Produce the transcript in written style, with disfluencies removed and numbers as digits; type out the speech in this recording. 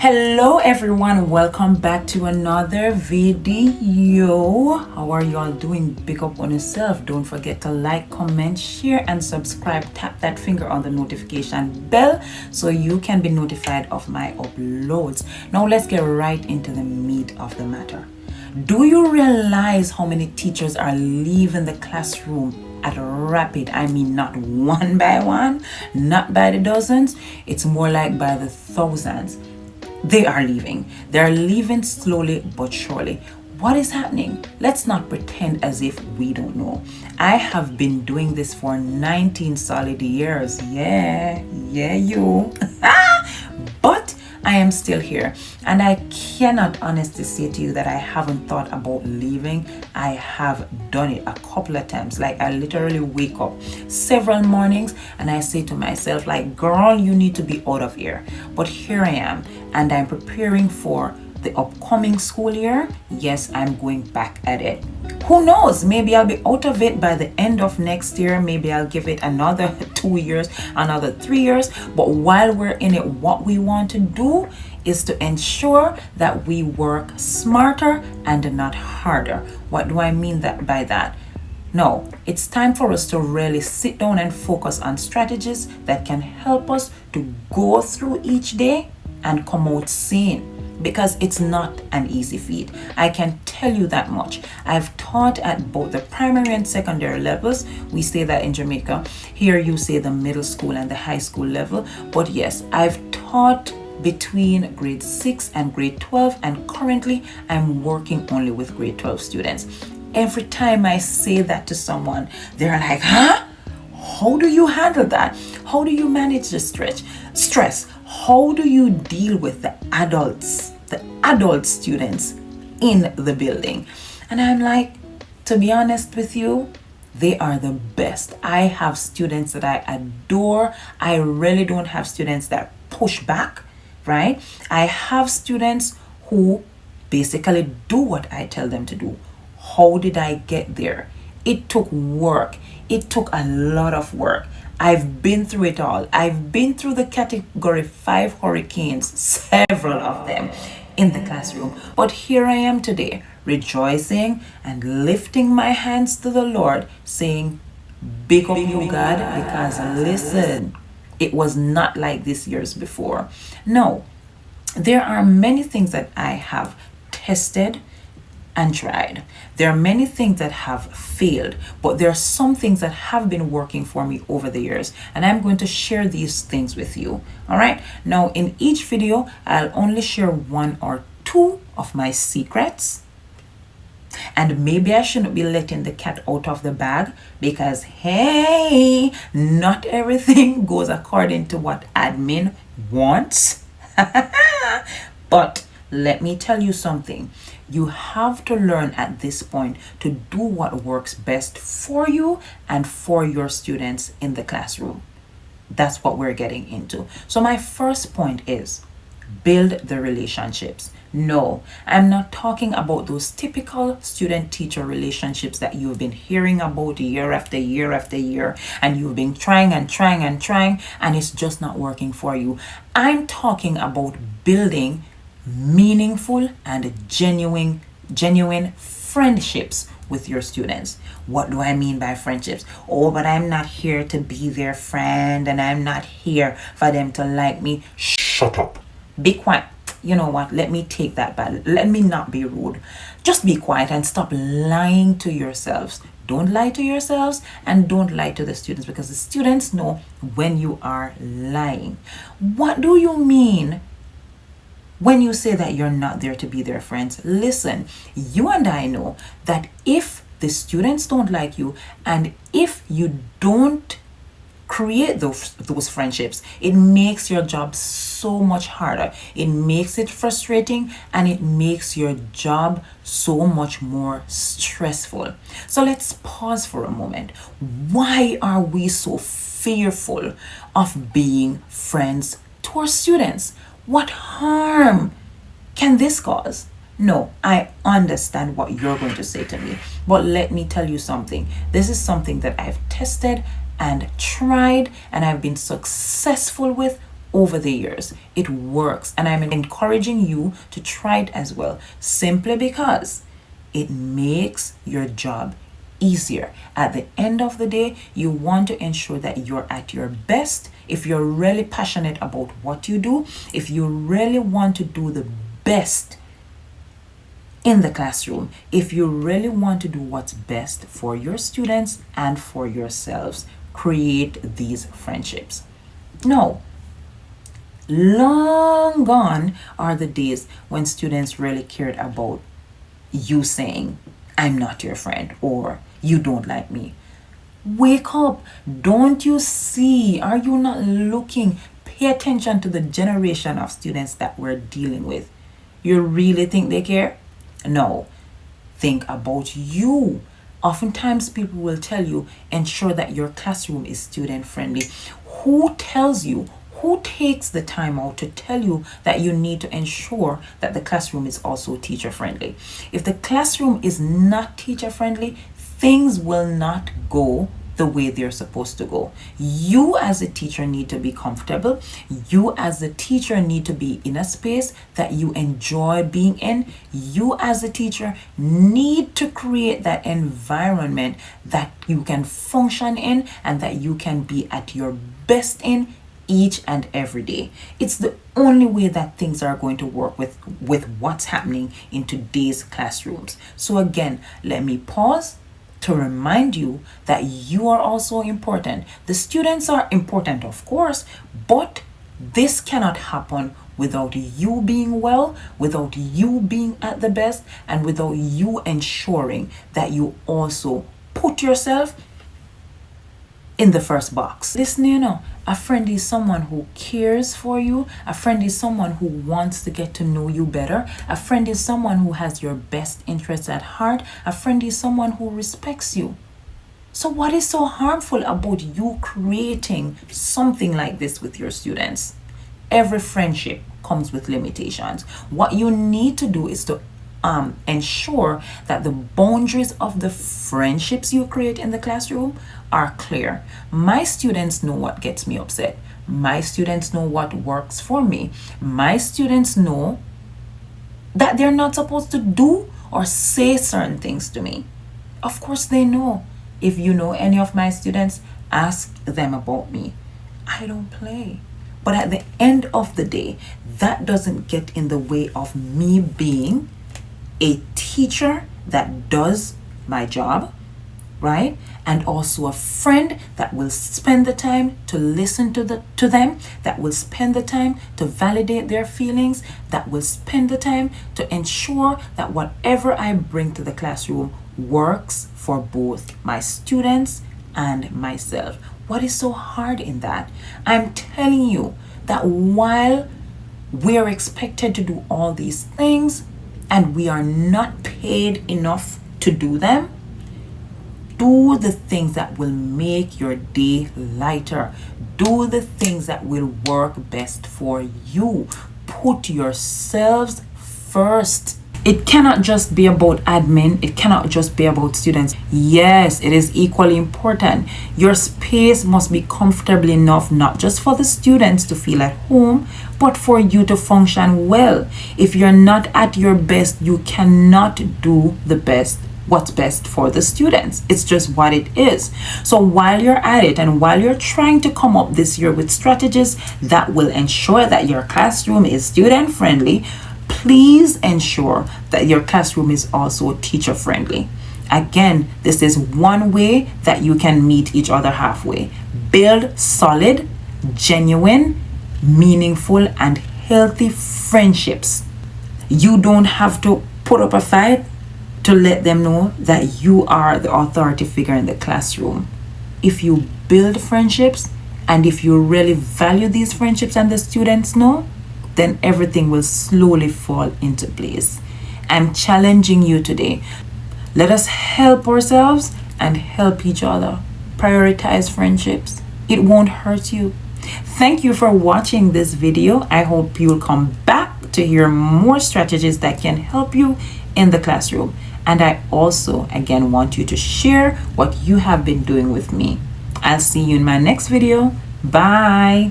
Hello everyone, welcome back to another video. How are you all doing? Big up on yourself. Don't forget to like, comment, share and subscribe. Tap that finger on the notification bell so you can be notified of my uploads. Now let's get right into the meat of the matter. Do you realize how many teachers are leaving the classroom at a rapid, I mean not one by one, not by the dozens, it's more like by the thousands. They are leaving. They're leaving slowly but surely. What is happening? Let's not pretend as if we don't know. I have been doing this for 19 solid years. Yeah, you. But I am still here, and I cannot honestly say to you that I haven't thought about leaving. I have done it a couple of times. Like, I literally wake up several mornings and I say to myself, like, girl, you need to be out of here. But here I am, and I'm preparing for the upcoming school year. Yes, I'm going back at it. Who knows? Maybe I'll be out of it by the end of next year. Maybe I'll give it another 2 years, another 3 years. But while we're in it, what we want to do is to ensure that we work smarter and not harder. What do I mean by that? No, it's time for us to really sit down and focus on strategies that can help us to go through each day and come out sane. Because it's not an easy feat. I can tell you that much. I've taught at both the primary and secondary levels. We say that in Jamaica. Here you say the middle school and the high school level. But yes, I've taught between grade 6 and grade 12, and currently I'm working only with grade 12 students. Every time I say that to someone, they're like, huh? How do you handle that? How do you manage the stress? How do you deal with the adult students in the building? And I'm like, to be honest with you, they are the best. I have students that I adore. I really don't have students that push back, right? I have students who basically do what I tell them to do. How did I get there? It took work. It took a lot of work. I've been through it all. I've been through the category 5 hurricanes, several of them in the classroom. But here I am today, rejoicing and lifting my hands to the Lord, saying, big up you, God, because listen, it was not like this years before. No, there are many things that I have tested and tried. There are many things that have failed, but there are some things that have been working for me over the years, and I'm going to share these things with you. All right, now in each video I'll only share 1 or 2 of my secrets, and maybe I shouldn't be letting the cat out of the bag, because hey, not everything goes according to what admin wants. But let me tell you something. You have to learn at this point to do what works best for you and for your students in the classroom. That's what we're getting into. So my first point is build the relationships. No, I'm not talking about those typical student-teacher relationships that you've been hearing about year after year after year, and you've been trying and trying and trying, and it's just not working for you. I'm talking about building meaningful and genuine friendships with your students. What do I mean by friendships? Oh, but I'm not here to be their friend, and I'm not here for them to like me. Shut up. Be quiet. You know what? Let me take that back. Let me not be rude. Just be quiet and stop lying to yourselves. Don't lie to yourselves, and don't lie to the students, because the students know when you are lying. What do you mean when you say that you're not there to be their friends? Listen, you and I know that if the students don't like you, and if you don't create those friendships, it makes your job so much harder. It makes it frustrating, and it makes your job so much more stressful. So let's pause for a moment. Why are we so fearful of being friends to our students? What harm can this cause? No, I understand what you're going to say to me, but let me tell you something. This is something that I've tested and tried, and I've been successful with over the years. It works, and I'm encouraging you to try it as well, simply because it makes your job easier. At the end of the day, you want to ensure that you're at your best. If you're really passionate about what you do, if you really want to do the best in the classroom, if you really want to do what's best for your students and for yourselves, create these friendships. No, long gone are the days when students really cared about you saying, I'm not your friend, or you don't like me. Wake up. Don't you see? Are you not looking? Pay attention to the generation of students that we're dealing with. You really think they care? No. Think about you. Oftentimes people will tell you, ensure that your classroom is student friendly. Who tells you? Who takes the time out to tell you that you need to ensure that the classroom is also teacher friendly? If the classroom is not teacher friendly, things will not go the way they're supposed to go. You as a teacher need to be comfortable. You as a teacher need to be in a space that you enjoy being in. You as a teacher need to create that environment that you can function in and that you can be at your best in each and every day. It's the only way that things are going to work with what's happening in today's classrooms. So again, let me pause to remind you that you are also important. The students are important, of course, but this cannot happen without you being well, without you being at the best, and without you ensuring that you also put yourself in the first box. Listen, a friend is someone who cares for you. A friend is someone who wants to get to know you better. A friend is someone who has your best interests at heart. A friend is someone who respects you. So what is so harmful about you creating something like this with your students? Every friendship comes with limitations. What you need to do is to ensure that the boundaries of the friendships you create in the classroom are clear. My students know what gets me upset. My students know what works for me. My students know that they're not supposed to do or say certain things to me. Of course they know. If you know any of my students, ask them about me. I don't play. But at the end of the day, that doesn't get in the way of me being a teacher that does my job, right? And also a friend that will spend the time to listen to them, that will spend the time to validate their feelings, that will spend the time to ensure that whatever I bring to the classroom works for both my students and myself. What is so hard in that? I'm telling you that while we're expected to do all these things, and we are not paid enough to do them, do the things that will make your day lighter. Do the things that will work best for you. Put yourselves first. It cannot just be about admin. It cannot just be about students. Yes, it is equally important. Your space must be comfortable enough, not just for the students to feel at home, but for you to function well. If you're not at your best, you cannot do what's best for the students. It's just what it is. So while you're at it and while you're trying to come up this year with strategies that will ensure that your classroom is student friendly, please ensure that your classroom is also teacher friendly. Again, this is one way that you can meet each other halfway. Build solid, genuine, meaningful, and healthy friendships. You don't have to put up a fight to let them know that you are the authority figure in the classroom. If you build friendships and if you really value these friendships and the students know, then everything will slowly fall into place. I'm challenging you today. Let us help ourselves and help each other. Prioritize friendships. It won't hurt you. Thank you for watching this video. I hope you'll come back to hear more strategies that can help you in the classroom. And I also, again, want you to share what you have been doing with me. I'll see you in my next video. Bye.